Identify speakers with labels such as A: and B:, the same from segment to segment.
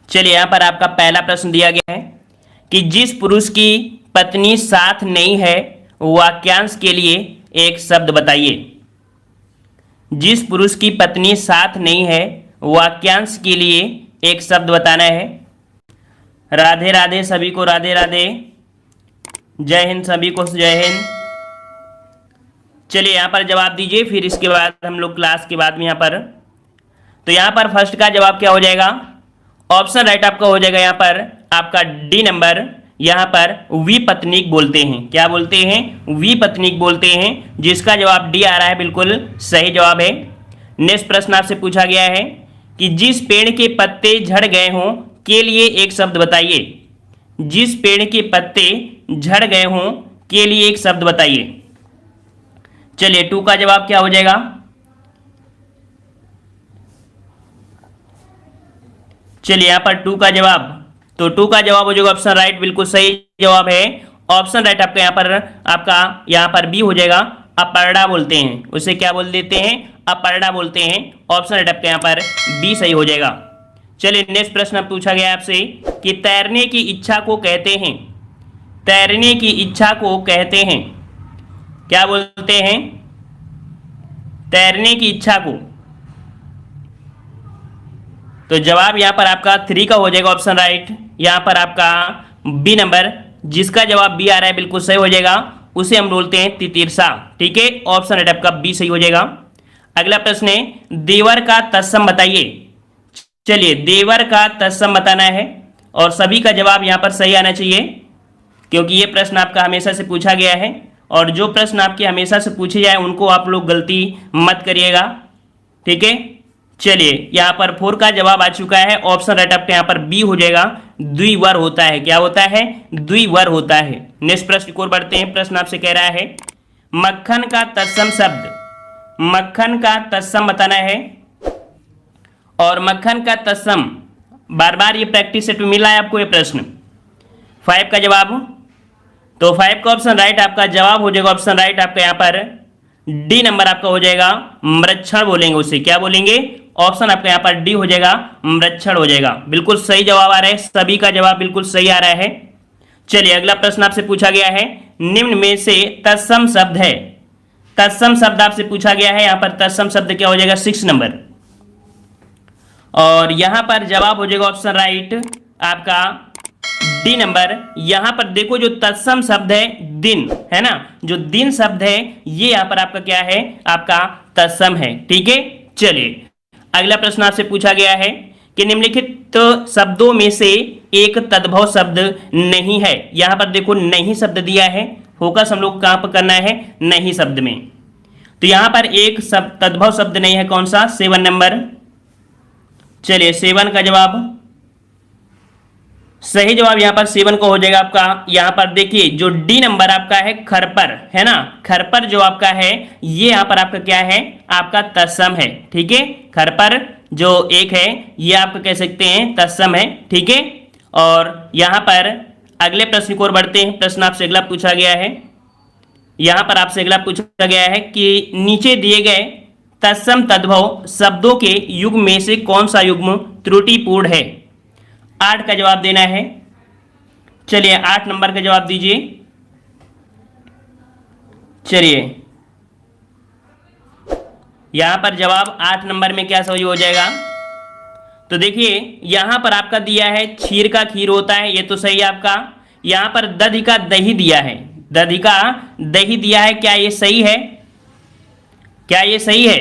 A: चलिए यहाँ पर आपका पहला प्रश्न दिया गया है कि जिस पुरुष की पत्नी साथ नहीं है वाक्यांश के लिए एक शब्द बताइए। जिस पुरुष की पत्नी साथ नहीं है वाक्यांश के लिए एक शब्द बताना है। राधे राधे सभी को, राधे राधे, जय हिंद सभी को, जय हिंद। चलिए यहाँ पर जवाब दीजिए, फिर इसके बाद हम लोग क्लास के बाद में यहाँ पर, तो यहाँ पर फर्स्ट का जवाब क्या हो जाएगा? ऑप्शन राइट आपका हो जाएगा यहाँ पर आपका डी नंबर। यहाँ पर विपत्नीक बोलते हैं, क्या बोलते हैं? विपत्नीक बोलते हैं, जिसका जवाब डी आ रहा है, बिल्कुल सही जवाब है। नेक्स्ट प्रश्न आपसे पूछा गया है कि जिस पेड़ के पत्ते झड़ गए हों के लिए एक शब्द बताइए। जिस पेड़ के पत्ते झड़ गए हों के लिए एक शब्द बताइए। चलिए टू का जवाब क्या हो जाएगा? चलिए यहाँ पर टू का जवाब, तो टू का जवाब हो जाएगा ऑप्शन राइट, बिल्कुल सही जवाब है। ऑप्शन राइट आपका यहाँ पर बी हो जाएगा। अपर्णा बोलते हैं, उसे क्या बोल देते हैं? अपर्णा बोलते हैं। ऑप्शन राइट आपका यहाँ पर बी सही हो जाएगा। चलिए नेक्स्ट प्रश्न पूछा गया आपसे कि तैरने की इच्छा को कहते हैं। तैरने की इच्छा को कहते हैं, क्या बोलते हैं? तैरने की इच्छा को, तो जवाब यहां पर आपका थ्री का हो जाएगा ऑप्शन राइट। यहां पर आपका बी नंबर, जिसका जवाब बी आ रहा है, बिल्कुल सही हो जाएगा। उसे हम बोलते हैं तितीर्षा, ठीक है। ऑप्शन राइट आपका बी सही हो जाएगा। अगला प्रश्न है देवर का तत्सम बताइए। चलिए देवर का तत्सम बताना है और सभी का जवाब यहां पर सही आना चाहिए, क्योंकि ये प्रश्न आपका हमेशा से पूछा गया है और जो प्रश्न आपके हमेशा से पूछे जाए उनको आप लोग गलती मत करिएगा, ठीक है। चलिए यहाँ पर फोर का जवाब आ चुका है। ऑप्शन राइट आपका यहाँ पर बी हो जाएगा। द्विवर होता है, क्या होता है? द्विवर होता है। नेक्स्ट प्रश्न की ओर बढ़ते हैं। प्रश्न आपसे कह रहा है मक्खन का तत्सम शब्द, मक्खन का तत्सम बताना है और मक्खन का तत्सम, बार बार ये प्रैक्टिस सेट में मिला है आपको ये प्रश्न। फाइव का जवाब, तो फाइव का ऑप्शन राइट आपका जवाब हो जाएगा ऑप्शन राइट आपका यहाँ पर डी नंबर आपका हो जाएगा। मृक्षण बोलेंगे उसे, क्या बोलेंगे? ऑप्शन आपका यहाँ पर डी हो जाएगा, मृक्षण हो जाएगा। बिल्कुल सही जवाब आ रहा है, सभी का जवाब बिल्कुल सही आ रहा है। चलिए अगला प्रश्न आपसे पूछा गया है निम्न में से तत्सम शब्द है। तत्सम शब्द आपसे पूछा गया है, यहाँ पर तत्सम शब्द क्या हो जाएगा? 6 नंबर। और यहाँ पर जवाब हो जाएगा ऑप्शन राइट आपका डी नंबर। यहां पर देखो जो तत्सम शब्द है दिन, है ना, जो दिन शब्द है ये यहां पर आपका क्या है? आपका तत्सम है, ठीक है। चलिए अगला प्रश्न आपसे पूछा गया है कि निम्नलिखित शब्दों में से एक तद्भव शब्द नहीं है। यहां पर देखो नहीं शब्द दिया है, फोकस हम लोग कहां पर करना है? नहीं शब्द में। तो यहां पर एक तद्भव शब्द नहीं है, कौन सा? 7 नंबर। चलिए 7 का जवाब, सही जवाब यहां पर 7 को हो जाएगा आपका। यहां पर देखिए जो डी नंबर आपका है खरपर, है ना, खरपर जो आपका है ये यहां पर आपका क्या है? आपका तत्सम है, ठीक है। खरपर जो एक है ये आपका कह सकते हैं तत्सम है, ठीक है। और यहां पर अगले प्रश्न की ओर बढ़ते हैं। प्रश्न आपसे अगला पूछा गया है, यहां पर आपसे अगला पूछा गया है कि नीचे दिए गए तत्सम तद्भव शब्दों के युग्म में से कौन सा युग्म त्रुटिपूर्ण है? 8 का जवाब देना है। चलिए 8 नंबर का जवाब दीजिए। चलिए यहां पर जवाब 8 नंबर में क्या सही हो जाएगा? तो देखिए यहां पर आपका दिया है क्षीर का खीर होता है, ये तो सही है आपका। यहां पर दधि का दही दिया है, दधि का दही दिया है, क्या ये सही है? क्या ये सही है?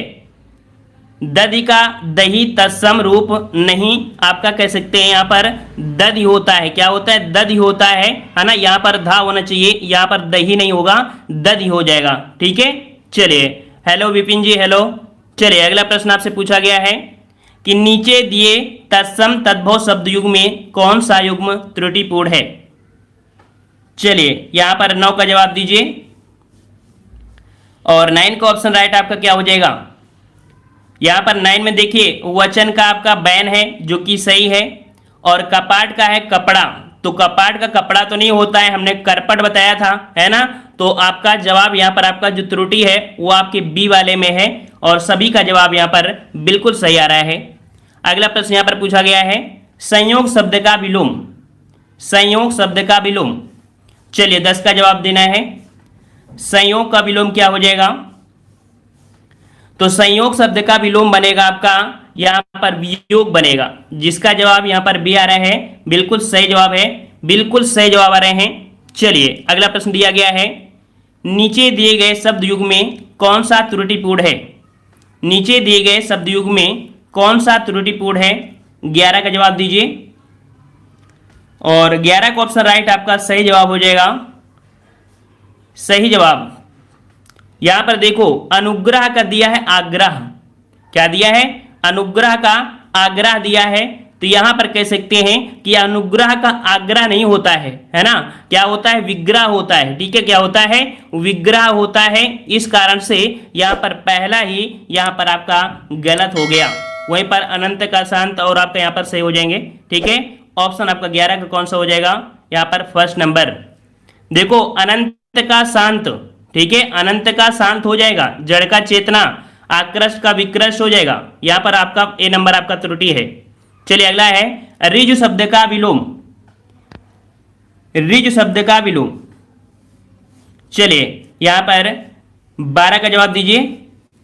A: दधि का दही तत्सम रूप नहीं, आपका कह सकते हैं यहाँ पर दधि होता है, क्या होता है? दधि होता है ना। यहाँ पर धा होना चाहिए, यहाँ पर दही नहीं होगा, दधि हो जाएगा, ठीक है। चलिए हेलो विपिन जी, हेलो। चलिए अगला प्रश्न आपसे पूछा गया है कि नीचे दिए तत्सम तद्भव शब्द युग्म में कौन सा युग्म त्रुटिपूर्ण है? चलिए यहाँ पर 9 का जवाब दीजिए और 9 का ऑप्शन राइट आपका क्या हो जाएगा? यहां पर 9 में देखिए वचन का आपका बैन है जो कि सही है और कपाट का है कपड़ा, तो कपाट का कपड़ा तो नहीं होता है, हमने करपट बताया था, है ना। तो आपका जवाब यहां पर आपका जो त्रुटि है वो आपके बी वाले में है और सभी का जवाब यहां पर बिल्कुल सही आ रहा है। अगला प्रश्न यहां पर पूछा गया है संयोग शब्द का विलोम, संयोग शब्द का विलोम। चलिए 10 का जवाब देना है। संयोग का विलोम क्या हो जाएगा? तो संयोग शब्द का विलोम बनेगा आपका यहां पर वियोग बनेगा, जिसका जवाब यहां पर बी आ रहा है। बिल्कुल सही जवाब है, बिल्कुल सही जवाब आ रहे हैं। चलिए अगला प्रश्न दिया गया है, नीचे दिए गए शब्द युग में कौन सा त्रुटिपूर्ण है? नीचे दिए गए शब्द युग में कौन सा त्रुटिपूर्ण है? 11 का जवाब दीजिए और 11 का ऑप्शन राइट आपका सही जवाब हो जाएगा। सही जवाब यहां पर देखो, अनुग्रह का दिया है आग्रह। क्या दिया है? अनुग्रह का आग्रह दिया है। तो यहां पर कह सकते हैं कि अनुग्रह का आग्रह नहीं होता है ना, क्या होता है? विग्रह होता है। ठीक है, क्या होता है? विग्रह होता है। इस कारण से यहां पर पहला ही यहां पर आपका गलत हो गया। वहीं पर अनंत का शांत और आपका यहां पर सही हो जाएंगे। ठीक है, ऑप्शन आपका 11 का कौन सा हो जाएगा? यहां पर फर्स्ट नंबर। देखो अनंत का शांत, ठीक है, अनंत का शांत हो जाएगा, जड़ का चेतना, आकृष्ट का विकृष्ट हो जाएगा। यहां पर आपका ए नंबर आपका त्रुटि है। चलिए अगला है ऋजु शब्द का विलोम, ऋजु शब्द का विलोम। चलिए यहां पर 12 का जवाब दीजिए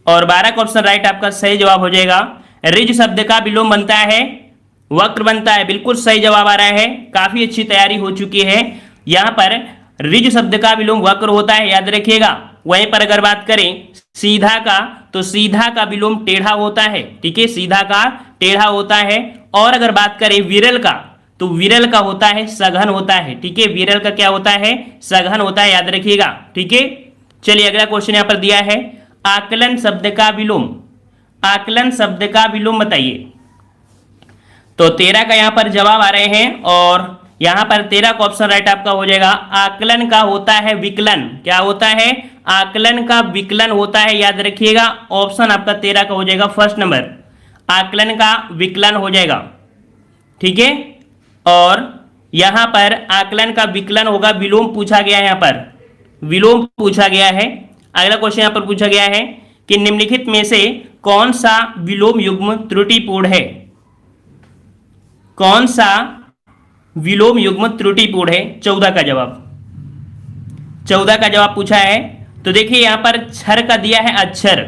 A: और 12 का ऑप्शन राइट आपका सही जवाब हो जाएगा। ऋजु शब्द का विलोम बनता है वक्र बनता है। बिल्कुल सही जवाब आ रहा है, काफी अच्छी तैयारी हो चुकी है। यहां पर ऋजु शब्द का विलोम वक्र होता है, याद रखिएगा। वहीं पर अगर बात करें सीधा का, तो सीधा का विलोम टेढ़ा होता है। ठीक है, सीधा का टेढ़ा होता है। और अगर बात करें विरल का, तो विरल का होता है सघन होता है। ठीक है, विरल का क्या होता है? सघन होता है, याद रखिएगा। ठीक है, चलिए अगला क्वेश्चन यहां पर दिया है, आकलन शब्द का विलोम, आकलन शब्द का विलोम बताइए। तो 13 का यहां पर जवाब आ रहे हैं और यहां पर 13 का ऑप्शन राइट आपका हो जाएगा। आकलन का होता है विकलन। क्या होता है? आकलन का विकलन होता है, याद रखिएगा। ऑप्शन आपका 13 का हो जाएगा फर्स्ट नंबर, आकलन का विकलन हो जाएगा। ठीक है, और यहां पर आकलन का विकलन होगा, विलोम पूछा गया है, यहां पर विलोम पूछा गया है। अगला क्वेश्चन यहां पर पूछा गया है कि निम्नलिखित में से कौन सा विलोम युग्म त्रुटिपूर्ण है? कौन सा विलोम युग्म त्रुटिपूर्ण है? 14 का जवाब, 14 का जवाब पूछा है। तो देखिए यहां पर क्षर का दिया है अक्षर।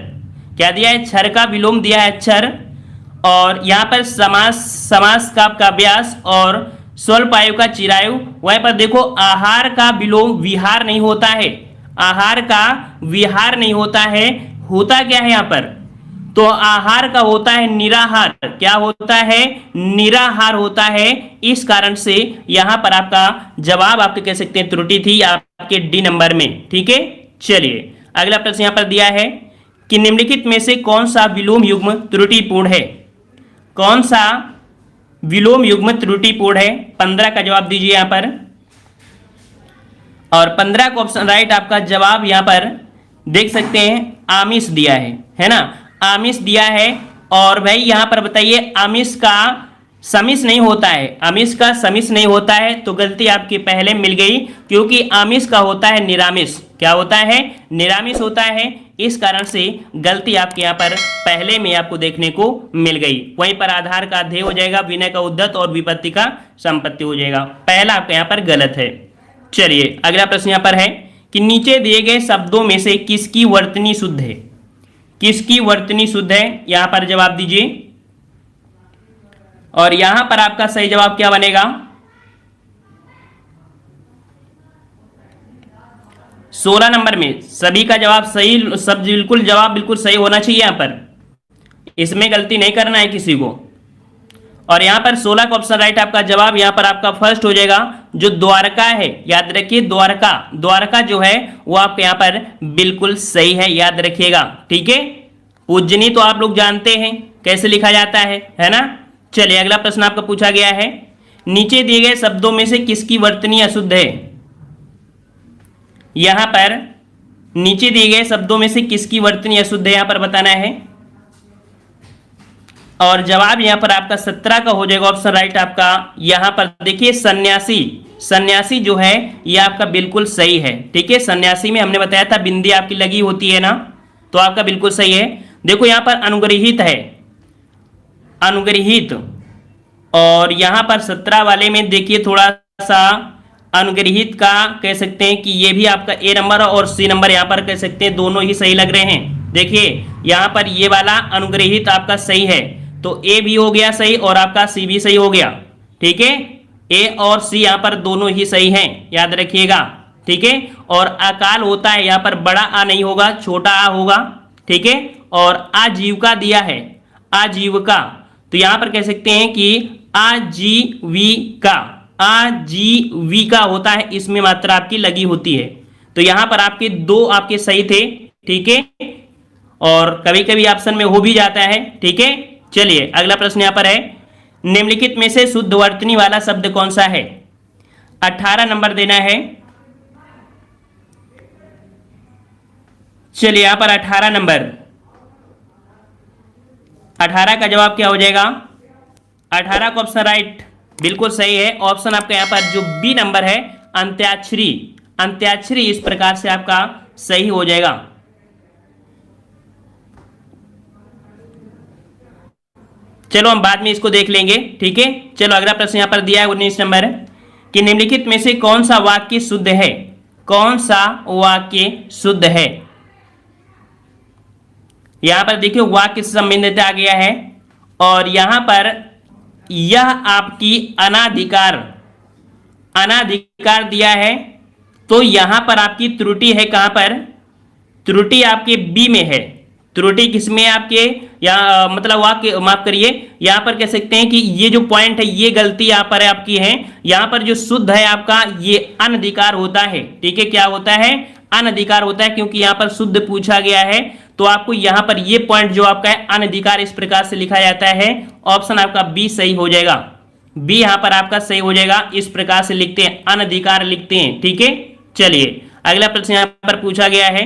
A: क्या दिया है? क्षर का विलोम दिया है अक्षर। और यहां पर समास, समास का व्यास और स्वल्प आयु का चिरायु। वहीं पर देखो आहार का विलोम विहार नहीं होता है, आहार का विहार नहीं होता है। होता क्या है यहां पर? तो आहार का होता है निराहार। क्या होता है? निराहार होता है। इस कारण से यहां पर आपका जवाब आपके कह सकते हैं त्रुटि थी आपके डी नंबर में। ठीक है, चलिए अगला प्रश्न यहां पर दिया है कि निम्नलिखित में से कौन सा विलोम युग्म त्रुटिपूर्ण है? कौन सा विलोम युग्म त्रुटिपूर्ण है? 15 का जवाब दीजिए यहां पर और 15 का ऑप्शन राइट आपका जवाब यहां पर देख सकते हैं आमिष दिया है ना, आमिष दिया है। और भाई यहां पर बताइए आमिष का समिष नहीं होता है, आमिष का समिष नहीं होता है। तो गलती आपकी पहले मिल गई, क्योंकि आमिष का होता है निरामिष। क्या होता है? निरामिष होता है। इस कारण से गलती आपके यहाँ पर पहले में आपको देखने को मिल गई। वहीं पर आधार का अध्यय हो जाएगा, विनय का उद्धत और विपत्ति का संपत्ति हो जाएगा। पहला आपके यहाँ पर गलत है। चलिए अगला प्रश्न यहाँ पर है कि नीचे दिए गए शब्दों में से किसकी वर्तनी शुद्ध है? किसकी वर्तनी शुद्ध है? यहां पर जवाब दीजिए और यहां पर आपका सही जवाब क्या बनेगा? 16 नंबर में सभी का जवाब सही, सब बिल्कुल जवाब बिल्कुल सही होना चाहिए। यहां पर इसमें गलती नहीं करना है किसी को। और यहां पर 16 का ऑप्शन राइट आपका जवाब यहां पर आपका फर्स्ट हो जाएगा, जो द्वारका है। याद रखिए द्वारका, द्वारका जो है वो आपके यहां पर बिल्कुल सही है, याद रखिएगा। ठीक है, पूजनी तो आप लोग जानते हैं कैसे लिखा जाता है ना। चलिए अगला प्रश्न आपका पूछा गया है, नीचे दिए गए शब्दों में से किसकी वर्तनी अशुद्ध है? यहां पर नीचे दिए गए शब्दों में से किसकी वर्तनी अशुद्ध है यहां पर बताना है। और जवाब यहां पर आपका 17 का हो जाएगा ऑप्शन राइट आपका। यहां पर देखिए सन्यासी, सन्यासी जो है ये आपका बिल्कुल सही है। ठीक है, सन्यासी में हमने बताया था बिंदी आपकी लगी होती है ना, तो आपका बिल्कुल सही है। देखो यहां पर अनुग्रहित है, अनुग्रहित और यहाँ पर 17 वाले में देखिए थोड़ा सा अनुग्रहित का कह सकते हैं कि ये भी आपका ए नंबर और सी नंबर यहाँ पर कह सकते हैं दोनों ही सही लग रहे हैं। देखिए यहाँ पर ये वाला अनुग्रहित आपका सही है, तो ए भी हो गया सही और आपका सी भी सही हो गया। ठीक है, ए और सी यहाँ पर दोनों ही सही हैं, याद रखिएगा। ठीक है, और अकाल होता है यहाँ पर बड़ा आ नहीं होगा, छोटा आ होगा। ठीक है, और आजीविका दिया है, आजीविका, तो यहाँ पर कह सकते हैं कि आजीविका, आजीविका होता है, इसमें मात्रा आपकी लगी होती है। तो यहाँ पर आपके दो आपके सही थे। ठीक है, और कभी कभी ऑप्शन में हो भी जाता है। ठीक है, चलिए अगला प्रश्न यहाँ पर है, निम्नलिखित में से शुद्ध वर्तनी वाला शब्द कौन सा है? 18 नंबर देना है। चलिए यहाँ पर 18 नंबर, 18 का जवाब क्या हो जाएगा? 18 का ऑप्शन राइट बिल्कुल सही है। ऑप्शन आपका यहाँ पर जो बी नंबर है, अंत्याक्षरी, अंत्याक्षरी इस प्रकार से आपका सही हो जाएगा। चलो हम बाद में इसको देख लेंगे। ठीक है, चलो अगला प्रश्न यहाँ पर दिया है 19 नंबर, कि निम्नलिखित में से कौन सा वाक्य शुद्ध है? कौन सा वाक्य शुद्ध है? यहां पर देखिए वाक्य से संबंधित आ गया है, और यहां पर यह आपकी अनाधिकार, अनाधिकार दिया है, तो यहां पर आपकी त्रुटि है। कहां पर त्रुटि? आपके बी में है। त्रुटि किसमें आपके? या मतलब वाक्य, माफ करिए, यहां पर कह सकते हैं कि ये जो पॉइंट है ये गलती यहां पर आपकी है। यहां पर जो शुद्ध है आपका ये अनधिकार होता है। ठीक है, क्या होता है? अनधिकार होता है, क्योंकि यहां पर शुद्ध पूछा गया है, तो आपको यहां पर ये पॉइंट जो आपका है अनधिकार इस प्रकार से लिखा जाता है। ऑप्शन आपका बी सही हो जाएगा, बी यहां पर आपका सही हो जाएगा। इस प्रकार से लिखते हैं, अनधिकार लिखते हैं। ठीक है, चलिए अगला प्रश्न यहां पर पूछा गया है,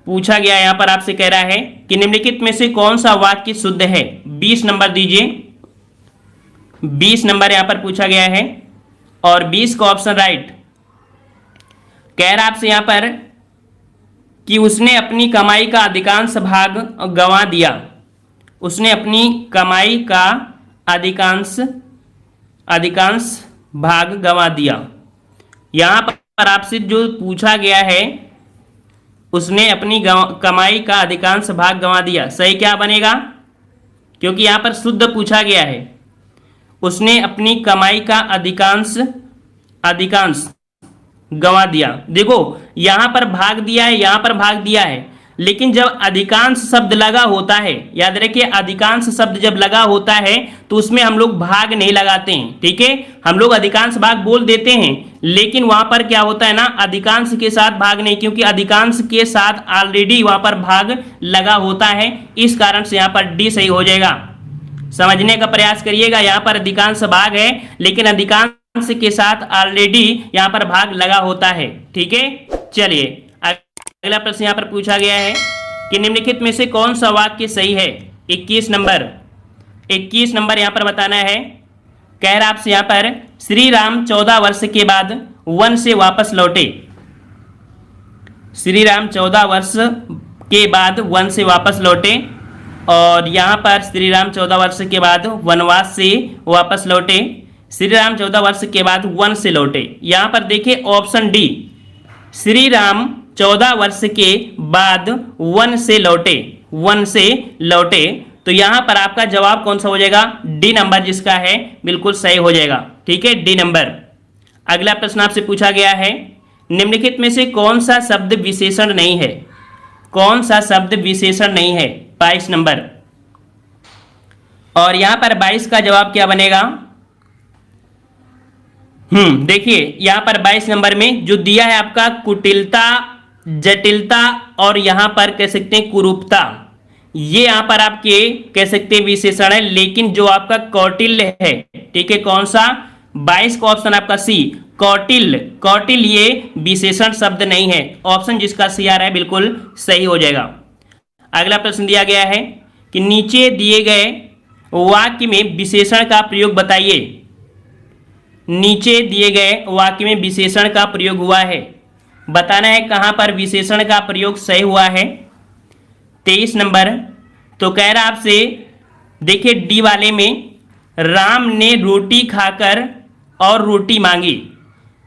A: पूछा गया यहां पर आपसे कह रहा है कि निम्नलिखित में से कौन सा वाक्य शुद्ध है? 20 नंबर दीजिए, 20 नंबर यहां पर पूछा गया है, और 20 का ऑप्शन राइट कह रहा आपसे यहां पर कि उसने अपनी कमाई का अधिकांश भाग गंवा दिया। उसने अपनी कमाई का अधिकांश भाग गंवा दिया। यहां पर आपसे जो पूछा गया है, उसने अपनी कमाई का अधिकांश भाग गंवा दिया, सही क्या बनेगा? क्योंकि यहां पर शुद्ध पूछा गया है। उसने अपनी कमाई का अधिकांश गंवा दिया। देखो यहां पर भाग दिया है, यहां पर भाग दिया है, लेकिन जब अधिकांश शब्द लगा होता है, याद रखिए अधिकांश शब्द जब लगा होता है तो उसमें हम लोग भाग नहीं लगाते हैं। ठीक है, हम लोग अधिकांश भाग बोल देते हैं, लेकिन वहां पर क्या होता है ना, अधिकांश के साथ भाग नहीं, क्योंकि अधिकांश के साथ ऑलरेडी वहां पर भाग लगा होता है। इस कारण से यहां पर डी सही हो जाएगा। समझने का प्रयास करिएगा, यहां पर अधिकांश भाग है, लेकिन अधिकांश के साथ ऑलरेडी यहां पर भाग लगा होता है। ठीक है, चलिए अगला प्रश्न यहां पर पूछा गया है कि निम्नलिखित में से कौन सा वाक्य सही है? 21 नंबर, 21 नंबर यहां पर बताना है। कह रहा आपसे यहां पर श्री राम 14 वर्ष के बाद वन से वापस लौटे। श्री राम 14 वर्ष के बाद वन से वापस लौटे, और यहां पर श्री राम 14 वर्ष के बाद वनवास से वापस लौटे। श्री राम 14 वर्ष के बाद वन से लौटे। यहां पर देखिए ऑप्शन डी, श्री राम 14 वर्ष के बाद वन से लौटे, वन से लौटे, तो यहां पर आपका जवाब कौन सा हो जाएगा? डी नंबर जिसका है बिल्कुल सही हो जाएगा। ठीक है, डी नंबर। अगला प्रश्न आपसे पूछा गया है, निम्नलिखित में से कौन सा शब्द विशेषण नहीं है? कौन सा शब्द विशेषण नहीं है? 22 नंबर, और यहां पर 22 का जवाब क्या बनेगा? देखिए यहां पर 22 नंबर में जो दिया है आपका कुटिलता, जटिलता, और यहां पर कह सकते हैं कुरूपता, ये यहां पर आपके कह सकते हैं विशेषण है, लेकिन जो आपका कौटिल्य है, ठीक है, कौन सा? 22 का ऑप्शन आपका सी, कौटिल्य, कौटिल्य ये विशेषण शब्द नहीं है। ऑप्शन जिसका सी आ रहा है बिल्कुल सही हो जाएगा। अगला प्रश्न दिया गया है कि नीचे दिए गए वाक्य में विशेषण का प्रयोग बताइए। नीचे दिए गए वाक्य में विशेषण का प्रयोग हुआ है, बताना है कहां पर विशेषण का प्रयोग सही हुआ है। 23 नंबर, तो कह रहा आपसे देखिए डी वाले में राम ने रोटी खाकर और रोटी मांगी।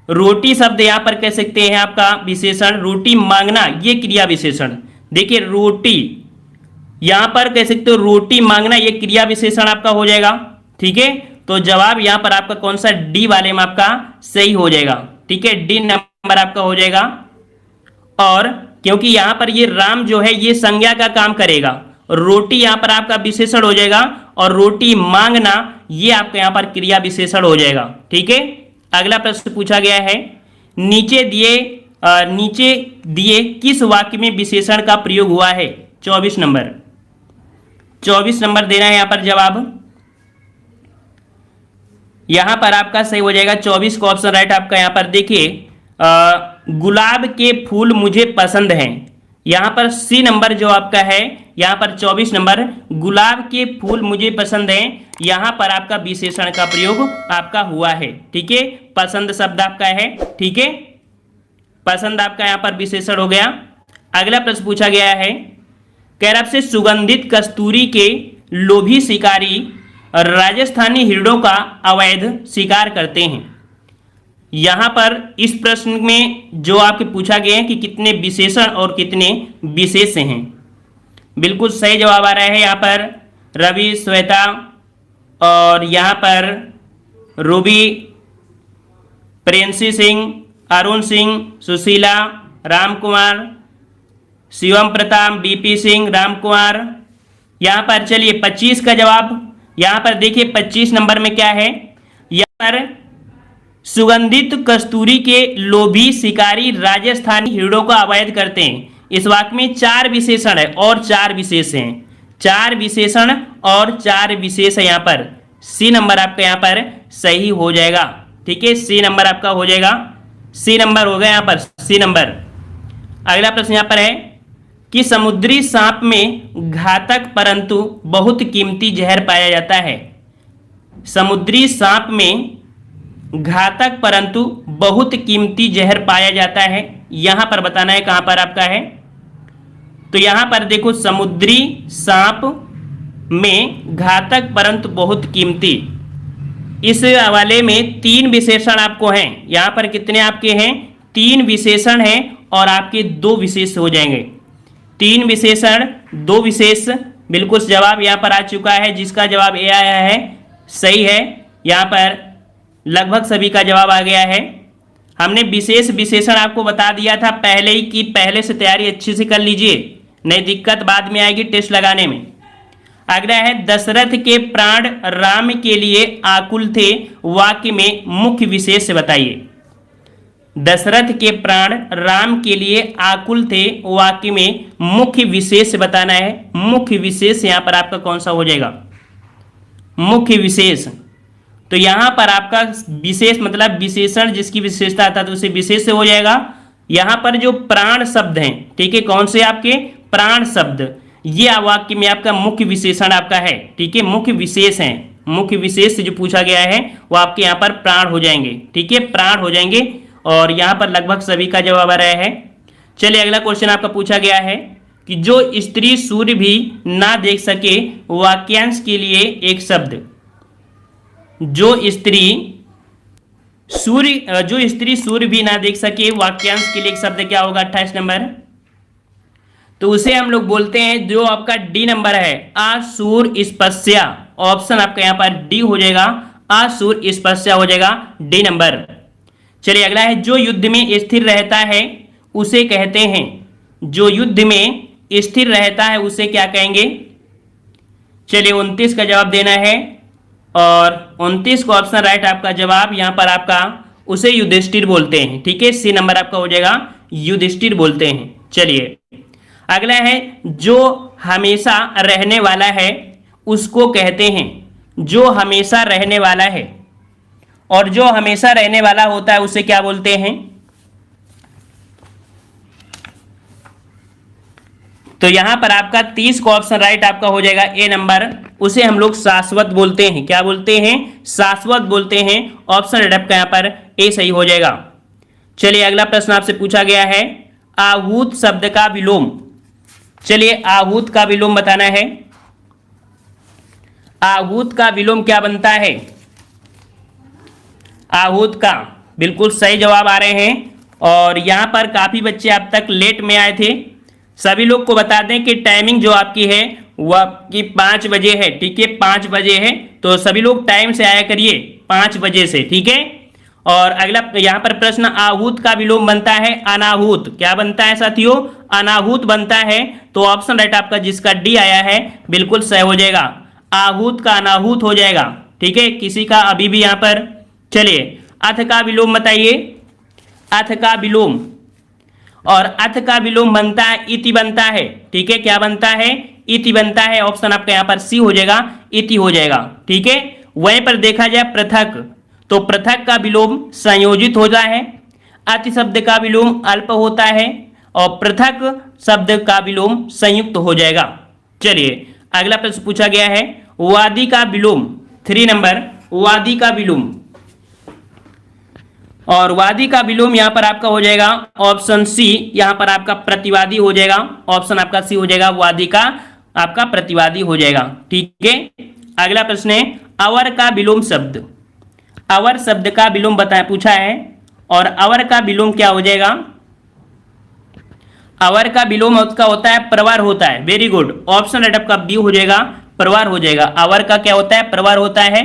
A: रोटी शब्द यहां पर कह सकते हैं आपका विशेषण, रोटी मांगना ये क्रिया विशेषण। देखिए रोटी यहां पर कह सकते हो, रोटी मांगना ये क्रिया विशेषण आपका हो जाएगा। ठीक है, तो जवाब यहां पर आपका कौन सा, डी वाले में आपका सही हो जाएगा। ठीक है, डी नंबर आपका हो जाएगा। और क्योंकि यहां पर ये राम जो है ये संज्ञा का काम करेगा, रोटी यहां पर आपका विशेषण हो जाएगा, और रोटी मांगना ये आपका यहां पर क्रिया विशेषण हो जाएगा। ठीक है, अगला प्रश्न पूछा गया है, नीचे दिए किस वाक्य में विशेषण का प्रयोग हुआ है। 24 नंबर देना है यहां पर जवाब। यहां पर आपका सही हो जाएगा 24 का ऑप्शन राइट आपका। यहां पर देखिए गुलाब के फूल मुझे पसंद हैं। यहां पर सी नंबर जो आपका है, यहां पर 24 नंबर गुलाब के फूल मुझे पसंद हैं, यहां पर आपका विशेषण का प्रयोग आपका हुआ है। ठीक है, पसंद शब्द आपका है। ठीक है, पसंद आपका यहां पर विशेषण हो गया। अगला प्रश्न पूछा गया है, कह रहा आपसे सुगंधित कस्तूरी के लोभी शिकारी राजस्थानी हिरणों का अवैध शिकार करते हैं। यहां पर इस प्रश्न में जो आपके पूछा गया है कि कितने विशेषण और कितने विशेष हैं। बिल्कुल सही जवाब आ रहा है यहां पर रवि, श्वेता और यहां पर रूबी, प्रिंसी सिंह, अरुण सिंह, सुशीला, राम कुमार, शिवम प्रताप, बीपी सिंह, राम कुमार। यहां पर चलिए 25 का जवाब। यहां पर देखिए 25 नंबर में क्या है, यहां पर सुगंधित कस्तूरी के लोभी शिकारी राजस्थानी हिरणों का अवैध करते हैं। इस वाक्य में 4 विशेषण है और 4 विशेष हैं। 4 विशेषण और 4 विशेष है। यहां पर सी नंबर आपका यहां पर सही हो जाएगा। ठीक है, सी नंबर आपका हो जाएगा। सी नंबर हो गया यहां पर, सी नंबर। अगला प्रश्न यहां पर है कि समुद्री सांप में घातक परंतु बहुत कीमती जहर पाया जाता है। समुद्री सांप में घातक परंतु बहुत कीमती जहर पाया जाता है, यहां पर बताना है कहां पर आपका है। तो यहां पर देखो समुद्री सांप में घातक परंतु बहुत कीमती, इस हवाले में 3 विशेषण आपको हैं। यहां पर कितने आपके हैं, 3 विशेषण हैं और आपके 2 विशेष हो जाएंगे। 3 विशेषण 2 विशेष, बिल्कुल जवाब यहां पर आ चुका है, जिसका जवाब ए आया है सही है। यहां पर लगभग सभी का जवाब आ गया है। हमने विशेष विशेषण आपको बता दिया था पहले ही कि पहले से तैयारी अच्छे से कर लीजिए, नहीं दिक्कत बाद में आएगी टेस्ट लगाने में। अगला है दशरथ के प्राण राम के लिए आकुल थे, वाक्य में मुख्य विशेष बताइए। दशरथ के प्राण राम के लिए आकुल थे, वाक्य में मुख्य विशेष बताना है। मुख्य विशेष यहां पर आपका कौन सा हो जाएगा, मुख्य विशेष। तो यहां पर आपका विशेष मतलब विशेषण जिसकी विशेषता था तो उसे विशेष से हो जाएगा। यहां पर जो प्राण शब्द हैं, ठीक है, कौन से आपके प्राण शब्द, ये वाक्य में आपका मुख्य विशेषण आपका है। ठीक है, मुख्य विशेष है, मुख्य विशेष से जो पूछा गया है वो आपके यहां पर प्राण हो जाएंगे। ठीक है, प्राण हो जाएंगे और यहां पर लगभग सभी का जवाब आ रहा है। चलिए अगला क्वेश्चन आपका पूछा गया है कि जो स्त्री सूर्य भी ना देख सके, वाक्यांश के लिए एक शब्द। जो स्त्री सूर्य भी ना देख सके, वाक्यांश के लिए एक शब्द क्या होगा 28 नंबर। तो उसे हम लोग बोलते हैं जो आपका डी नंबर है, आसूर स्पस्या। ऑप्शन आपका यहां पर डी हो जाएगा, आसूर स्पस्या हो जाएगा डी नंबर। चलिए अगला है जो युद्ध में स्थिर रहता है उसे कहते हैं। जो युद्ध में स्थिर रहता है उसे क्या कहेंगे। चलिए 29 का जवाब देना है और 29 का ऑप्शन राइट आपका जवाब। यहां पर आपका उसे युधिष्ठिर बोलते हैं। ठीक है, सी नंबर आपका हो जाएगा, युधिष्ठिर बोलते हैं। चलिए अगला है जो हमेशा रहने वाला है उसको कहते हैं। जो हमेशा रहने वाला है, और जो हमेशा रहने वाला होता है उसे क्या बोलते हैं। तो यहां पर आपका 30 का ऑप्शन राइट आपका हो जाएगा ए नंबर, उसे हम लोग शाश्वत बोलते हैं। क्या बोलते हैं, शाश्वत बोलते हैं। ऑप्शन राइट आपका यहां पर ए सही हो जाएगा। चलिए अगला प्रश्न आपसे पूछा गया है आहूत शब्द का विलोम। चलिए आहूत का विलोम बताना है। आहूत का विलोम क्या बनता है? आहूत का बिल्कुल सही जवाब आ रहे हैं। और यहाँ पर काफ़ी बच्चे अब तक लेट में आए थे। सभी लोग को बता दें कि टाइमिंग जो आपकी है वह आपकी 5 बजे है, ठीक है, 5 बजे है, तो सभी लोग टाइम से आया करिए 5 बजे से, ठीक है। और अगला यहाँ पर प्रश्न, आहूत का विलोम बनता है अनाहूत। क्या बनता है साथियों? अनाहूत बनता है। तो ऑप्शन राइट आपका जिसका डी आया है बिल्कुल सही हो जाएगा, आहूत का अनाहूत हो जाएगा, ठीक है। किसी का अभी भी यहाँ पर, चलिए अथ का विलोम बताइए, अथ का विलोम, और अथ का विलोम बनता है इति बनता है, ठीक है। क्या बनता है? इति बनता है। ऑप्शन आपका यहाँ पर सी हो जाएगा, इति हो जाएगा, ठीक है। वहीं पर देखा जाए पृथक, तो पृथक का विलोम संयोजित होता है, अति शब्द का विलोम अल्प होता है, और पृथक शब्द का विलोम संयुक्त हो जाएगा। चलिए अगला प्रश्न पूछा गया है, वादी का विलोम, 3 नंबर, वादी का विलोम, और वादी का विलोम यहां पर आपका हो जाएगा ऑप्शन सी, यहां पर आपका प्रतिवादी हो जाएगा, ऑप्शन आपका सी हो जाएगा, वादी का आपका प्रतिवादी हो जाएगा, ठीक है। अगला प्रश्न है, अवर का विलोम शब्द, अवर शब्द का विलोम बताया पूछा है, और अवर का विलोम क्या हो जाएगा? अवर का विलोम उसका होता है प्रवार होता है, वेरी गुड, ऑप्शन राइट आपका बी हो जाएगा, प्रवार हो जाएगा। अवर का क्या होता है? प्रवार होता है।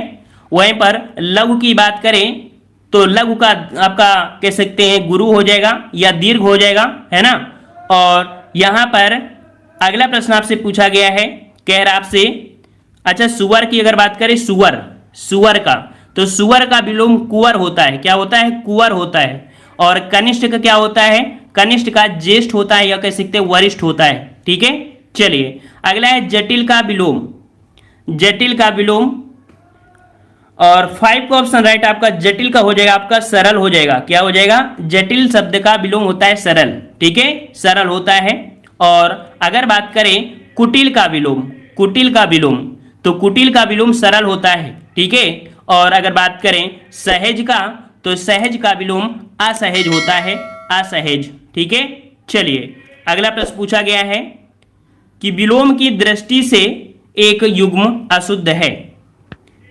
A: वहीं पर लघु की बात करें तो लघु का आपका कह सकते हैं गुरु हो जाएगा या दीर्घ हो जाएगा, है ना। और यहां पर अगला प्रश्न आपसे पूछा गया है, कह रहा आपसे, अच्छा सुअर की अगर बात करें, सुअर, सुअर का, तो सुअर का विलोम कुंवर होता है। क्या होता है? कुंवर होता है। और कनिष्ठ का क्या होता है? कनिष्ठ का ज्येष्ठ होता है या कह सकते हैं वरिष्ठ होता है, ठीक है। चलिए अगला है जटिल का विलोम, जटिल का विलोम, और 5 का ऑप्शन राइट आपका जटिल का हो जाएगा आपका सरल हो जाएगा। क्या हो जाएगा? जटिल शब्द का विलोम होता है सरल, ठीक है, सरल होता है। और अगर बात करें कुटिल का विलोम, कुटिल का विलोम, तो कुटिल का विलोम सरल होता है, ठीक है। और अगर बात करें सहज का, तो सहज का विलोम असहज होता है, असहज, ठीक है। चलिए अगला प्रश्न पूछा गया है कि विलोम की दृष्टि से एक युग्म अशुद्ध है।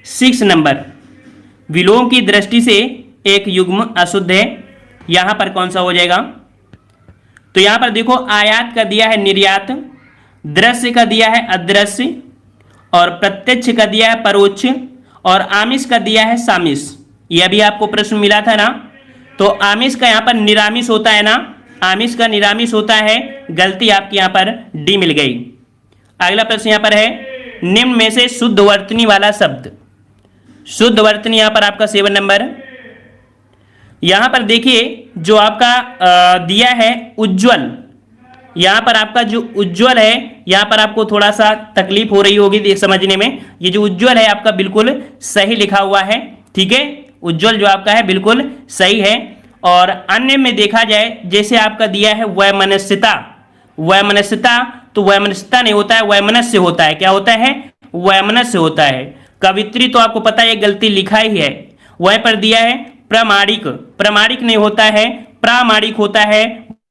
A: 6 नंबर, विलोम की दृष्टि से एक युग्म अशुद्ध है, यहां पर कौन सा हो जाएगा? तो यहां पर देखो आयात का दिया है निर्यात, दृश्य का दिया है अदृश्य, और प्रत्यक्ष का दिया है परोक्ष, और आमिष का दिया है सामिष। यह भी आपको प्रश्न मिला था ना। तो आमिष का यहां पर निरामिष होता है ना, आमिष का निरामिष होता है, गलती आपकी यहां पर डी मिल गई। अगला प्रश्न यहां पर है, निम्न में से शुद्ध वर्तनी वाला शब्द, शुद्ध वर्तनी यहां पर आपका 7 नंबर। यहां पर देखिए जो आपका दिया है उज्ज्वल, यहां पर आपका जो उज्ज्वल है, यहां पर आपको थोड़ा सा तकलीफ हो रही होगी समझने में। ये जो उज्ज्वल है आपका बिल्कुल सही लिखा हुआ है, ठीक है, उज्ज्वल जो आपका है बिल्कुल सही है। और अन्य में देखा जाए जैसे आपका दिया है वैमनस्यता, वैमनस्यता, तो वैमनस्यता नहीं होता है, वैमनस्य होता है। क्या होता है? वैमनस्य होता है। कवित्री तो आपको पता है गलती लिखा ही है। वहीं पर दिया है प्रामाणिक, प्रामाणिक नहीं होता है, प्रामाणिक होता है,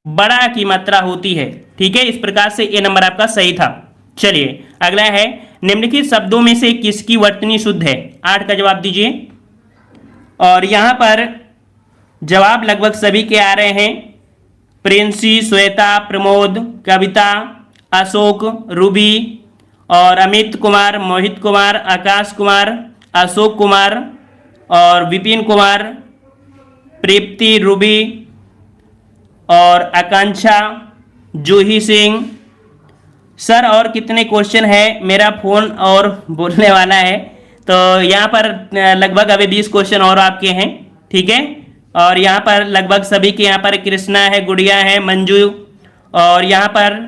A: बड़ा की मात्रा होती है, ठीक है। इस प्रकार से ये नंबर आपका सही था। चलिए अगला है, निम्नलिखित शब्दों में से किसकी वर्तनी शुद्ध है? 8 का जवाब दीजिए। और यहां पर जवाब लगभग सभी के आ रहे हैं, प्रिंसी, श्वेता, प्रमोद, कविता, अशोक, रूबी, और अमित कुमार, मोहित कुमार, आकाश कुमार, अशोक कुमार, और विपिन कुमार, प्रीप्ति, रूबी, और आकांक्षा, जूही सिंह। सर और कितने क्वेश्चन है? मेरा फोन और बोलने वाला है, तो यहाँ पर लगभग अभी 20 क्वेश्चन और आपके हैं, ठीक है। और यहाँ पर लगभग सभी के, यहाँ पर कृष्णा है, गुड़िया है, मंजू, और यहाँ पर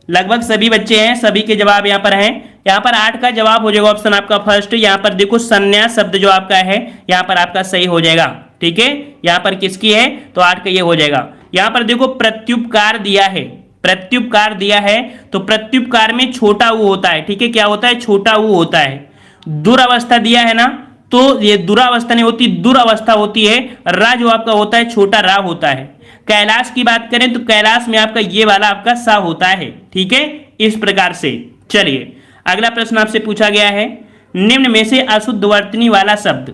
A: लगभग सभी बच्चे हैं, सभी के जवाब यहाँ पर हैं। यहाँ पर 8 का जवाब हो जाएगा ऑप्शन आपका फर्स्ट। यहाँ पर देखो संन्यास शब्द जो आपका है यहाँ पर आपका सही हो जाएगा, ठीक है। यहाँ पर किसकी है? तो 8 का ये हो जाएगा। यहाँ पर देखो प्रत्युपकार दिया है, प्रत्युपकार दिया है, तो प्रत्युपकार में छोटा ऊ होता है, ठीक है। क्या होता है? छोटा ऊ होता है। दुरावस्था दिया है ना, तो ये दुरावस्था नहीं होती, दुरावस्था होती है। रा जो आपका होता है छोटा रा होता है। कैलाश की बात करें तो कैलाश में आपका ये वाला आपका सा होता है, ठीक है, इस प्रकार से। चलिए अगला प्रश्न आपसे पूछा गया है, निम्न में से अशुद्ध वर्तनी वाला शब्द,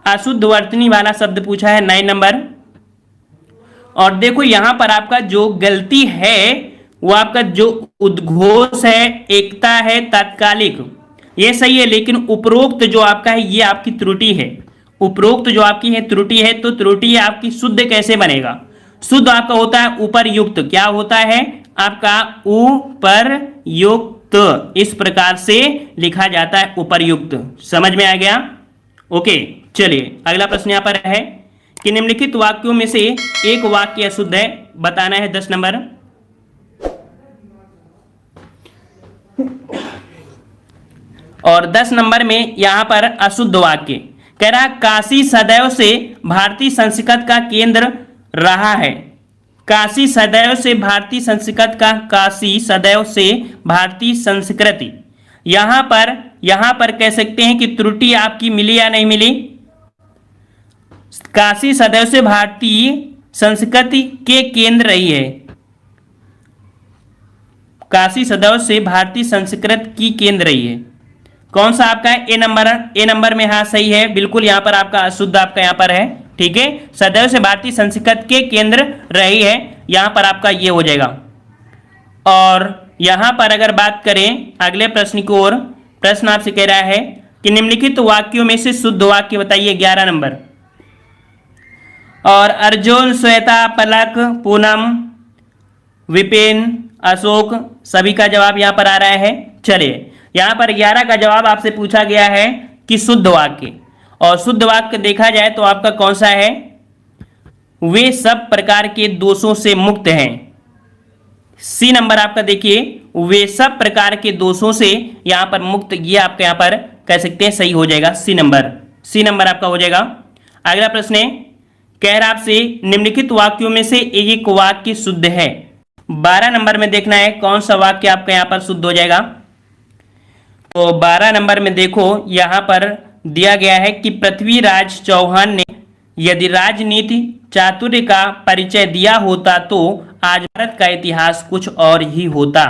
A: अशुद्ध वर्तनी वाला शब्द पूछा है 9 नंबर। और देखो यहां पर आपका जो गलती है वो आपका जो उद्घोष है, एकता है, तात्कालिक, ये सही है, लेकिन उपरोक्त जो आपका है ये आपकी त्रुटि है। उपरोक्त जो आपकी है त्रुटि है, तो त्रुटि आपकी शुद्ध कैसे बनेगा? शुद्ध आपका होता है उपरयुक्त। क्या होता है आपका? उपरयुक्त। इस प्रकार से लिखा जाता है उपरयुक्त। समझ में आ गया? ओके, चलिए अगला प्रश्न यहां पर है कि निम्नलिखित वाक्यों में से एक वाक्य अशुद्ध है, बताना है 10 नंबर। और 10 नंबर में यहां पर अशुद्ध वाक्य कह रहा, काशी सदैव से भारतीय संस्कृत का केंद्र रहा है। काशी सदैव से भारतीय संस्कृत का, काशी सदैव से भारतीय संस्कृति, यहां पर कह सकते हैं कि त्रुटि आपकी मिली या नहीं मिली? काशी सदैव से भारतीय संस्कृति के केंद्र रही है। काशी सदैव से भारतीय संस्कृति की केंद्र रही है। कौन सा आपका है? ए नंबर। ए नंबर में हाँ सही है, बिल्कुल यहां पर आपका अशुद्ध आपका यहां पर है। ठीक है, सदैव से भारतीय संस्कृति के केंद्र रही है, यहां पर आपका ये हो जाएगा। और यहां पर अगर बात करें अगले प्रश्न की ओर, प्रश्न आपसे कह रहा है कि निम्नलिखित वाक्यों में से शुद्ध वाक्य बताइए, 11 नंबर। और अर्जुन, श्वेता, पलक, पूनम, विपिन, अशोक, सभी का जवाब यहां पर आ रहा है। चलिए यहां पर 11 का जवाब आपसे पूछा गया है कि शुद्ध वाक्य, और शुद्ध वाक्य देखा जाए तो आपका कौन सा है? वे सब प्रकार के दोषों से मुक्त हैं। सी नंबर आपका देखिए, वे सब प्रकार के दोषों से यहां पर मुक्त, ये आपके यहां पर कह सकते हैं सही हो जाएगा। सी नंबर, सी नंबर आपका हो जाएगा। अगला प्रश्न है, कह रहा आपसे निम्नलिखित वाक्यों में से एक वाक्य शुद्ध है। 12 नंबर में देखना है कौन सा वाक्य आपका यहां पर शुद्ध हो जाएगा। तो 12 नंबर में देखो यहां पर दिया गया है कि पृथ्वीराज चौहान ने यदि राजनीति चातुर्य का परिचय दिया होता तो आज भारत का इतिहास कुछ और ही होता।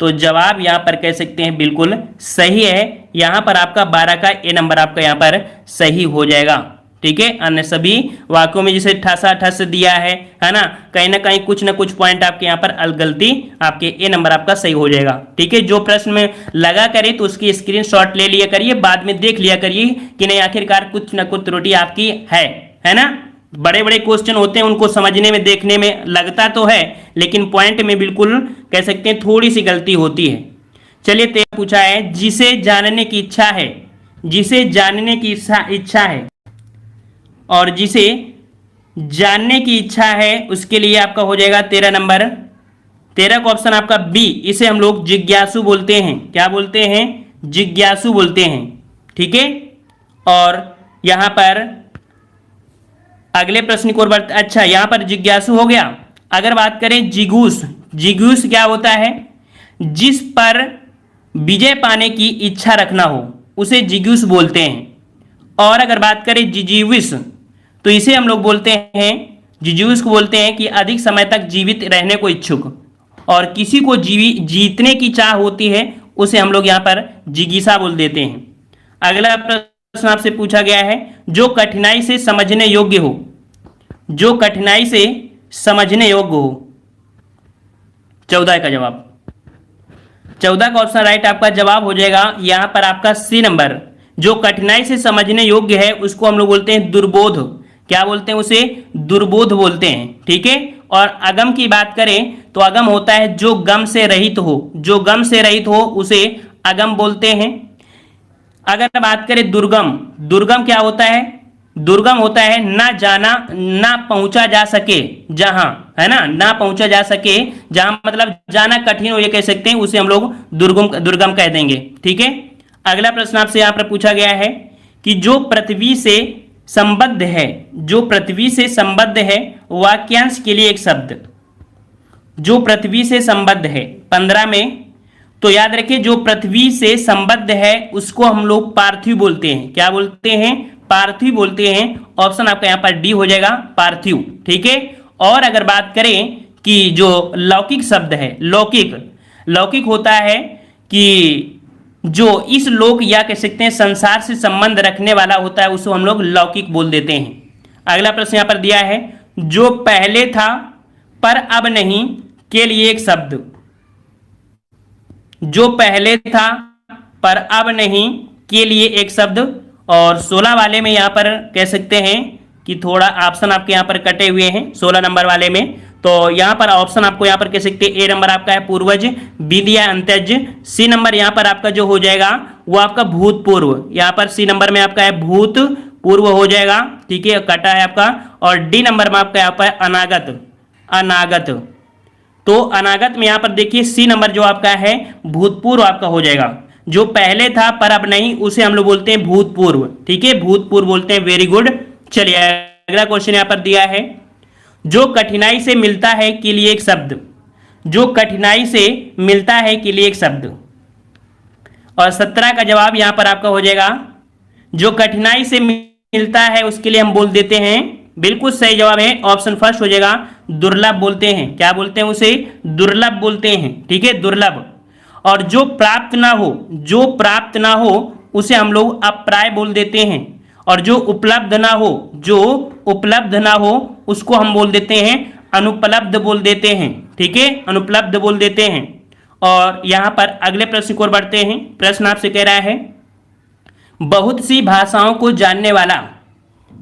A: तो जवाब यहां पर कह सकते हैं बिल्कुल सही है। यहां पर आपका 12 का ए नंबर आपका यहां पर सही हो जाएगा। ठीक है, अन्य सभी वाक्यों में जैसे ठसा ठस दिया है ना, कहीं ना कहीं कुछ ना कुछ पॉइंट आपके यहाँ पर गलती, आपके ए नंबर आपका सही हो जाएगा। ठीक है, जो प्रश्न में लगा करे तो उसकी स्क्रीनशॉट ले लिया करिए, बाद में देख लिया करिए कि नहीं आखिरकार कुछ ना कुछ त्रुटि आपकी है ना। बड़े बड़े क्वेश्चन होते हैं, उनको समझने में देखने में लगता तो है, लेकिन पॉइंट में बिल्कुल कह सकते हैं थोड़ी सी गलती होती है। चलिए 13 पूछा है, जिसे जानने की इच्छा है, जिसे जानने की इच्छा है, और जिसे जानने की इच्छा है उसके लिए आपका हो जाएगा 13 नंबर। 13 का ऑप्शन आपका बी, इसे हम लोग जिज्ञासु बोलते हैं। क्या बोलते हैं? जिज्ञासु बोलते हैं। ठीक है, और यहां पर अगले प्रश्न को अच्छा यहां पर जिज्ञासु हो गया। अगर बात करें जिगूस, जिगूस क्या होता है? जिस पर विजय पाने की इच्छा रखना हो उसे जिगूस बोलते हैं। और अगर बात करें जिजीविस, तो इसे हम लोग बोलते हैं, जिजूस को बोलते हैं कि अधिक समय तक जीवित रहने को इच्छुक, और किसी को जीतने की चाह होती है उसे हम लोग यहाँ पर जिगीसा बोल देते हैं। अगला प्रश्न आपसे पूछा गया है, जो कठिनाई से समझने योग्य हो, जो कठिनाई से समझने योग्य हो। 14 का जवाब, 14 का ऑप्शन राइट आपका जवाब हो जाएगा यहाँ पर आपका सी नंबर। जो कठिनाई से समझने योग्य है उसको हम लोग बोलते हैं दुर्बोध। क्या बोलते हैं? उसे दुर्बोध बोलते हैं। ठीक है, और अगम की बात करें तो अगम होता है जो गम से रहित हो, जो गम से रहित हो उसे अगम बोलते हैं। अगर बात करें दुर्गम, दुर्गम क्या होता है? दुर्गम होता है ना जाना, ना पहुंचा जा सके जहां, है ना, ना पहुंचा जा सके जहां, मतलब जाना कठिन हो ये कह सकते हैं, उसे हम लोग दुर्गम कह देंगे। ठीक है, अगला प्रश्न आपसे यहां पर पूछा गया है कि जो पृथ्वी से संबद्ध है, जो पृथ्वी से संबद्ध है, वाक्यांश के लिए एक शब्द। जो पृथ्वी से संबद्ध है 15 में, तो याद रखिए जो पृथ्वी से संबद्ध है उसको हम लोग पार्थिव बोलते हैं। क्या बोलते हैं? पार्थिव बोलते हैं। ऑप्शन आपका यहां पर डी हो जाएगा, पार्थिव। ठीक है, और अगर बात करें कि जो लौकिक शब्द है, लौकिक, लौकिक होता है कि जो इस लोक या कह सकते हैं संसार से संबंध रखने वाला होता है उसको हम लोग लौकिक बोल देते हैं। अगला प्रश्न यहां पर दिया है, जो पहले था पर अब नहीं के लिए एक शब्द। जो पहले था पर अब नहीं के लिए एक शब्द। और 16 वाले में यहां पर कह सकते हैं कि थोड़ा ऑप्शन आपके यहां पर कटे हुए हैं 16 नंबर वाले में। तो यहां पर ऑप्शन आपको यहां पर कह सकते हैं, ए नंबर आपका है पूर्वज, बी दिया अंत्यज, सी नंबर यहां पर आपका जो हो जाएगा वो आपका भूतपूर्व। यहां पर सी नंबर में आपका है भूतपूर्व हो जाएगा, ठीक है, कटा है आपका। और डी नंबर में आपका यहाँ पर अनागत, अनागत। तो अनागत में यहां पर देखिए सी नंबर जो आपका है भूतपूर्व आपका हो जाएगा। जो पहले था पर अब नहीं उसे हम लोग बोलते हैं भूतपूर्व, ठीक है, भूतपूर्व बोलते हैं। Very good. चलिए अगला क्वेश्चन यहां पर दिया है, जो कठिनाई से मिलता है के लिए एक शब्द। जो कठिनाई से मिलता है के लिए एक शब्द। और 17 का जवाब यहां पर आपका हो जाएगा, जो कठिनाई से मिलता है उसके लिए हम बोल देते हैं, बिल्कुल सही जवाब है ऑप्शन फर्स्ट हो जाएगा, दुर्लभ बोलते हैं। क्या बोलते हैं उसे? दुर्लभ बोलते हैं, ठीक है, दुर्लभ। और जो प्राप्त ना हो, जो प्राप्त ना हो उसे हम लोग अप्राय बोल देते हैं। और जो उपलब्ध ना हो, जो उपलब्ध ना हो उसको हम बोल देते हैं अनुपलब्ध बोल देते हैं, ठीक है, अनुपलब्ध बोल देते हैं। और यहां पर अगले प्रश्न की ओर बढ़ते हैं। प्रश्न आपसे कह रहा है, बहुत सी भाषाओं को जानने वाला,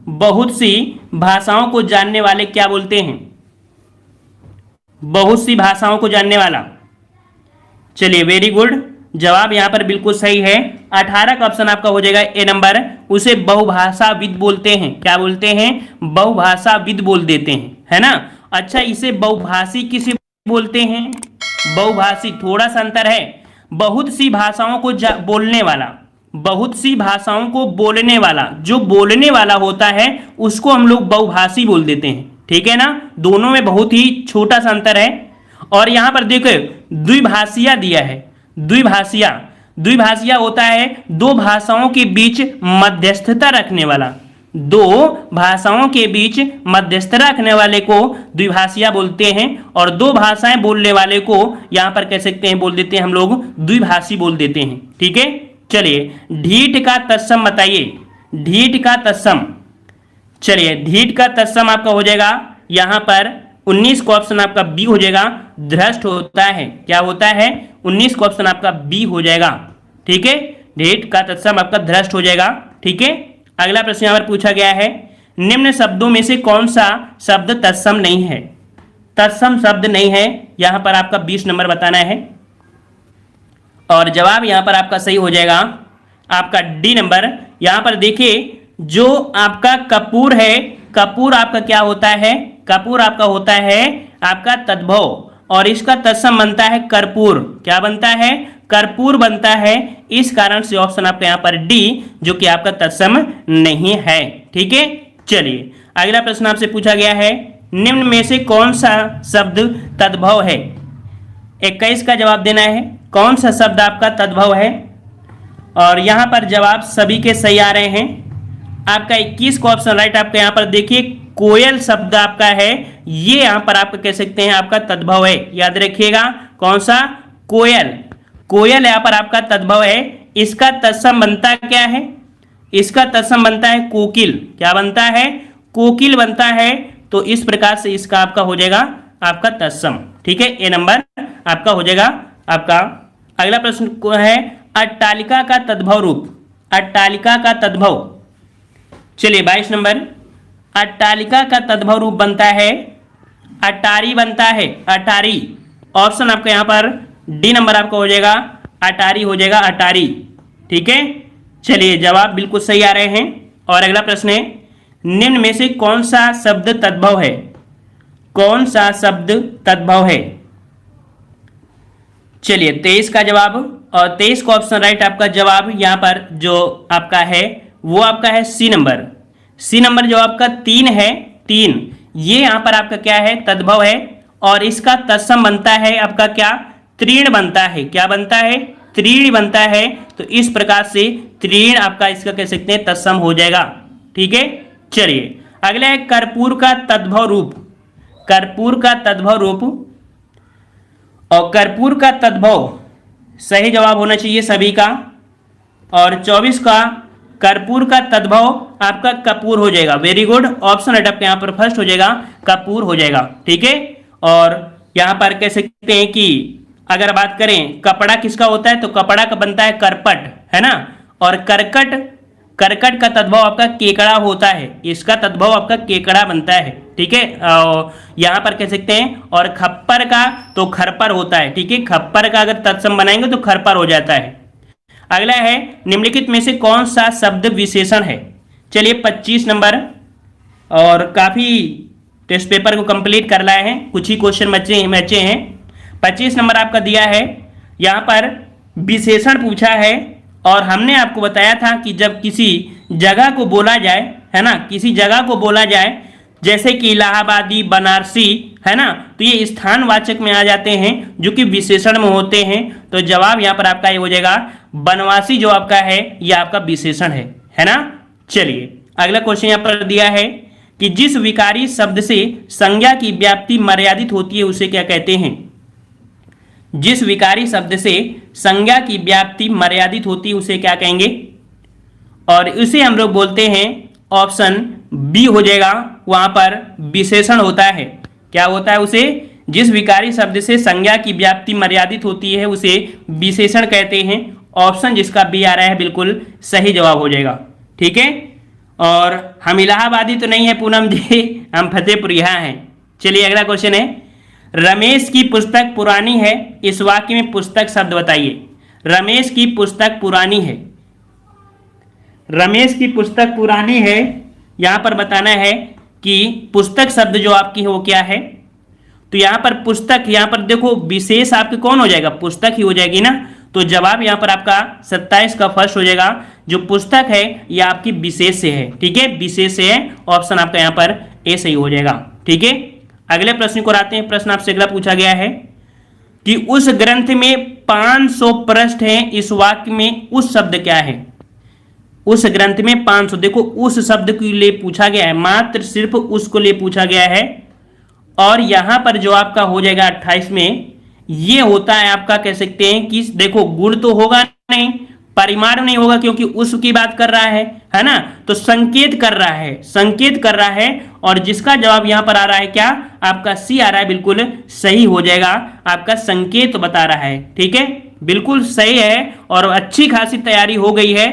A: बहुत सी भाषाओं को जानने वाले क्या बोलते हैं? बहुत सी भाषाओं को जानने वाला। चलिए वेरी गुड, जवाब यहां पर बिल्कुल सही है। 18 का ऑप्शन आपका हो जाएगा ए नंबर, उसे बहुभाषाविद बोलते हैं। क्या बोलते हैं? बहुभाषाविद बोल देते हैं, है ना। अच्छा, इसे बहुभाषी किसे बोलते हैं? बहुभाषी, थोड़ा सा अंतर है। बहुत सी भाषाओं को बोलने वाला, बहुत सी भाषाओं को बोलने वाला, जो बोलने वाला होता है उसको हम लोग बहुभाषी बोल देते हैं, ठीक है ना। दोनों में बहुत ही छोटा सा अंतर है। और यहां पर देखो द्विभाषिया दिया है, द्विभाषिया। द्विभाषिया होता है दो भाषाओं के बीच मध्यस्थता रखने वाला, दो भाषाओं के बीच मध्यस्थता रखने वाले को द्विभाषिया बोलते हैं। और दो भाषाएं बोलने वाले को यहां पर कह सकते हैं, बोल देते हैं हम लोग द्विभाषी बोल देते हैं, ठीक है। चलिए ढीठ का तत्सम बताइए, ढीठ का तत्सम। चलिए ढीठ का तत्सम आपका हो जाएगा यहां पर 19 का ऑप्शन आपका बी हो जाएगा, धृष्ट होता है। क्या होता है? 19 का ऑप्शन आपका बी हो जाएगा, ठीक है, ढीठ का तत्सम आपका धृष्ट हो जाएगा, ठीक है। अगला प्रश्न यहां पर पूछा गया है, निम्न शब्दों में से कौन सा शब्द तत्सम नहीं है? तत्सम शब्द नहीं है, यहां पर आपका 20 नंबर बताना है। और जवाब यहां पर आपका सही हो जाएगा आपका डी नंबर। यहां पर देखिए जो आपका कपूर है, कपूर आपका क्या होता है? कपूर आपका होता है आपका तद्भव, और इसका तत्सम बनता है कर्पूर। क्या बनता है? कर्पूर बनता है। इस कारण से ऑप्शन आपका यहां पर डी, जो कि आपका तत्सम नहीं है, ठीक है। चलिए अगला प्रश्न आपसे पूछा गया है, निम्न में से कौन सा शब्द तद्भव है? 21 का जवाब देना है, कौन सा शब्द आपका तद्भव है। और यहां पर जवाब सभी के सही आ रहे हैं। आपका 21 का ऑप्शन राइट। आपका यहां पर देखिए कोयल शब्द आपका है, ये यहां पर आप कह सकते हैं आपका तद्भव है। याद रखिएगा कौन सा? कोयल। कोयल यहां पर आपका तद्भव है। इसका तत्सम बनता क्या है? इसका तत्सम बनता है कोकिल। क्या बनता है? कोकिल बनता है। तो इस प्रकार से इसका आपका हो जाएगा आपका तत्सम, ठीक है, ए नंबर आपका हो जाएगा आपका। अगला प्रश्न है अट्टालिका का तद्भव रूप, अट्टालिका का तद्भव। चलिए 22 नंबर, अट्टालिका का तद्भव रूप बनता है अटारी बनता है, अटारी। ऑप्शन आपका यहां पर डी नंबर आपका हो जाएगा, अटारी हो जाएगा, अटारी, ठीक है। चलिए जवाब बिल्कुल सही आ रहे हैं। और अगला प्रश्न है, निम्न में से कौन सा शब्द तद्भव है? कौन सा शब्द तद्भव है? चलिए 23 का जवाब, और 23 का ऑप्शन राइट आपका जवाब यहां पर जो आपका है वो आपका है सी नंबर। सी नंबर जो आपका 3 है, 3, ये यहां पर आपका क्या है? तद्भव है। और इसका तत्सम बनता है आपका क्या? तीर्ण बनता है। क्या बनता है? तीर्ण बनता है। तो इस प्रकार से तीर्ण आपका इसका कह सकते हैं तत्सम हो जाएगा, ठीक है। चलिए अगला है कर्पूर का तद्भव रूप, कर्पूर का तद्भव रूप। और कर्पूर का तद्भव सही जवाब होना चाहिए सभी का। और 24 का कर्पूर का तद्भव आपका कपूर हो जाएगा। वेरी गुड, ऑप्शन एट आपका यहाँ पर फर्स्ट हो जाएगा, कपूर हो जाएगा। ठीक है, और यहाँ पर कह सकते हैं कि अगर बात करें कपड़ा किसका होता है, तो कपड़ा का बनता है करपट, है ना। और करकट, करकट का तद्भव आपका केकड़ा होता है, इसका तद्भव आपका केकड़ा बनता है। ठीक है, यहाँ पर कह सकते हैं। और खप्पर का तो खरपर होता है। ठीक है, खप्पर का अगर तत्सम बनाएंगे तो खरपर हो जाता है। अगला है निम्नलिखित में से कौन सा शब्द विशेषण है। चलिए 25 नंबर, और काफी टेस्ट पेपर को कंप्लीट कर लाए हैं, कुछ ही क्वेश्चन बचे हैं। 25 नंबर आपका दिया है, यहाँ पर विशेषण पूछा है। और हमने आपको बताया था कि जब किसी जगह को बोला जाए, है ना, किसी जगह को बोला जाए जैसे कि इलाहाबादी, बनारसी, है ना, तो ये स्थानवाचक में आ जाते हैं जो कि विशेषण में होते हैं। तो जवाब यहाँ पर आपका ये हो जाएगा बनवासी, जो आपका है ये आपका विशेषण है ना। चलिए अगला क्वेश्चन यहाँ पर दिया है कि जिस विकारी शब्द से संज्ञा की व्याप्ति मर्यादित होती है उसे क्या कहते हैं। जिस विकारी शब्द से संज्ञा की व्याप्ति मर्यादित होती है उसे क्या कहेंगे, और इसे हम लोग बोलते हैं, ऑप्शन बी हो जाएगा, वहां पर विशेषण होता है। क्या होता है उसे, जिस विकारी शब्द से संज्ञा की व्याप्ति मर्यादित होती है उसे विशेषण कहते हैं। ऑप्शन जिसका बी आ रहा है बिल्कुल सही जवाब हो जाएगा। ठीक है, और हम इलाहाबादी तो नहीं है पूनम जी, हम फतेहपुरिया हैं। चलिए अगला क्वेश्चन है, रमेश की पुस्तक पुरानी है, इस वाक्य में पुस्तक शब्द बताइए। रमेश की पुस्तक पुरानी है, रमेश की पुस्तक पुरानी है, यहां पर बताना है कि पुस्तक शब्द जो आपकी है वो क्या है। तो यहां पर पुस्तक, यहां पर देखो विशेष आपकी कौन हो जाएगा, पुस्तक ही हो जाएगी ना। तो जवाब यहां पर आपका 27 का फर्स्ट हो जाएगा। जो पुस्तक है ये आपकी विशेष से है। ठीक है, विशेष से है, ऑप्शन आपका यहां पर ए सही हो जाएगा। ठीक है, अगले प्रश्न को आते हैं। प्रश्न आपसे अगला पूछा गया है कि उस ग्रंथ में 500 पृष्ठ हैं, इस वाक्य में उस शब्द क्या है। उस ग्रंथ में 500, देखो उस शब्द के लिए पूछा गया है, मात्र सिर्फ उसको लिए पूछा गया है। और यहां पर जो आपका हो जाएगा 28 में, ये होता है आपका कह सकते हैं कि देखो गुण तो होगा नहीं, परिमाण नहीं होगा क्योंकि उसकी बात कर रहा है ना, तो संकेत कर रहा है, संकेत कर रहा है। और जिसका जवाब यहां पर आ रहा है क्या, आपका सी आ रहा है, बिल्कुल सही हो जाएगा, आपका संकेत बता रहा है। ठीक है, बिल्कुल सही है, और अच्छी खासी तैयारी हो गई है।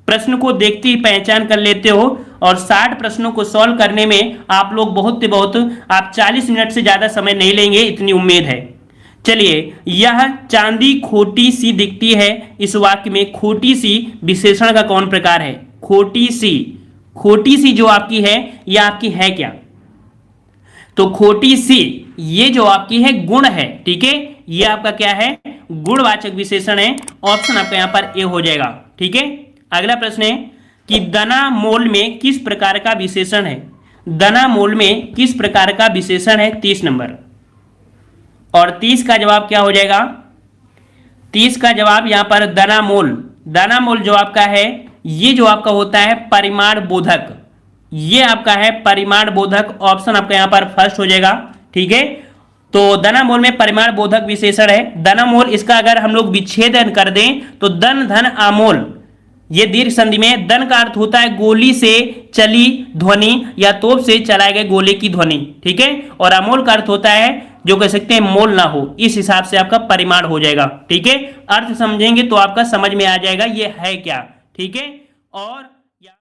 A: प्रश्न को देखते ही पहचान कर लेते हो, और 60 प्रश्नों को सॉल्व करने में आप लोग बहुत आप 40 मिनट से ज्यादा समय नहीं लेंगे, इतनी उम्मीद है। चलिए, यह चांदी खोटी सी दिखती है, इस वाक्य में खोटी सी विशेषण का कौन प्रकार है। खोटी सी, खोटी सी जो आपकी है यह आपकी है क्या, तो खोटी सी ये जो आपकी है गुण है। ठीक है, ये आपका क्या है, गुणवाचक विशेषण है। ऑप्शन आपका यहां पर ए हो जाएगा। ठीक है, अगला प्रश्न है कि दना मोल में किस प्रकार का विशेषण है। दना मोल में किस प्रकार का विशेषण है, 30 नंबर। और 30 का जवाब क्या हो जाएगा, 30 का जवाब यहां पर दनामोल, दनामोल जो आपका है ये जो आपका होता है परिमाण बोधक, ये आपका है परिमाण बोधक। ऑप्शन आपका यहां पर फर्स्ट हो जाएगा। ठीक है, तो दनामोल में परिमाण बोधक विशेषण है। दनामोल, इसका अगर हम लोग विच्छेदन कर दें तो दन धन आमोल, ये दीर्घ संधि में दन का अर्थ होता है गोली से चली ध्वनि या तोप से चलाए गए गोले की ध्वनि। ठीक है, और अमोल का अर्थ होता है जो कह सकते हैं मोल ना हो, इस हिसाब से आपका परिमाण हो जाएगा। ठीक है, अर्थ समझेंगे तो आपका समझ में आ जाएगा ये है क्या। ठीक है, और